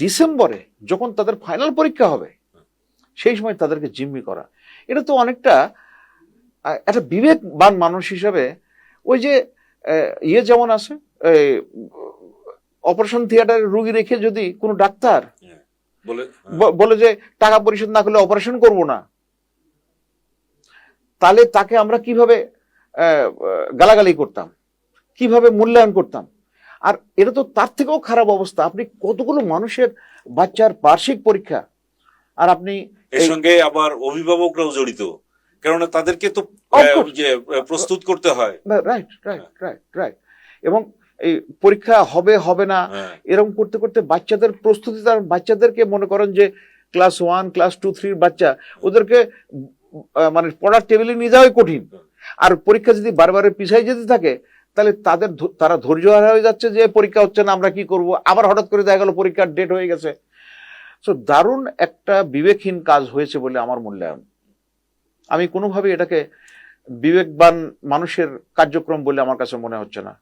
ডিসেম্বরে যখন তাদের ফাইনাল পরীক্ষা হবে সেই সময় তাদেরকে জিম্মি করা, এটা তো অনেকটা একটা বিবেকবান মানুষ হিসেবে ওই যে ইয়ে যেমন আছে অপারেশন থিয়েটারে রুগী রেখে যদি কোনো ডাক্তার বলে যে টাকা পরিশোধ না করলে অপারেশন করব না, তাহলে তাকে আমরা কিভাবে গালাগালি করতাম, কিভাবে মূল্যায়ন করতাম। আর এটা তো তার থেকেও খারাপ অবস্থা, আপনি কতগুলো মানুষের বাচ্চার বার্ষিক পরীক্ষা, আর আপনি এর সঙ্গে আবার অভিভাবকরাও জড়িত, কেননা তাদেরকে তো প্রস্তুত করতে হয়। Right right right right. এবং এই পরীক্ষা হবে হবে না এরকম করতে করতে বাচ্চাদের প্রস্তুতি, তার বাচ্চাদেরকে মনে করেন যে ক্লাস 1 ক্লাস 2 3 বাচ্চা, ওদেরকে মানে পড়ার টেবিলে নিয়ে যাওয়াই কঠিন। আর পরীক্ষা যদি বারবার পিছাই যেতে থাকে তাহলে তারা ধৈর্য হারা হয়ে যাচ্ছে যে পরীক্ষা হচ্ছে না, আমরা কি করব, আবার হঠাৎ করে দেখা গেল পরীক্ষার ডেট হয়ে গেছে। সো দারুণ একটা বিবেকহীন কাজ হয়েছে বলে আমার মূল্যায়ন। আমি কোনোভাবে এটাকে বিবেকবান মানুষের কার্যক্রম বলে আমার কাছে মনে হচ্ছে না।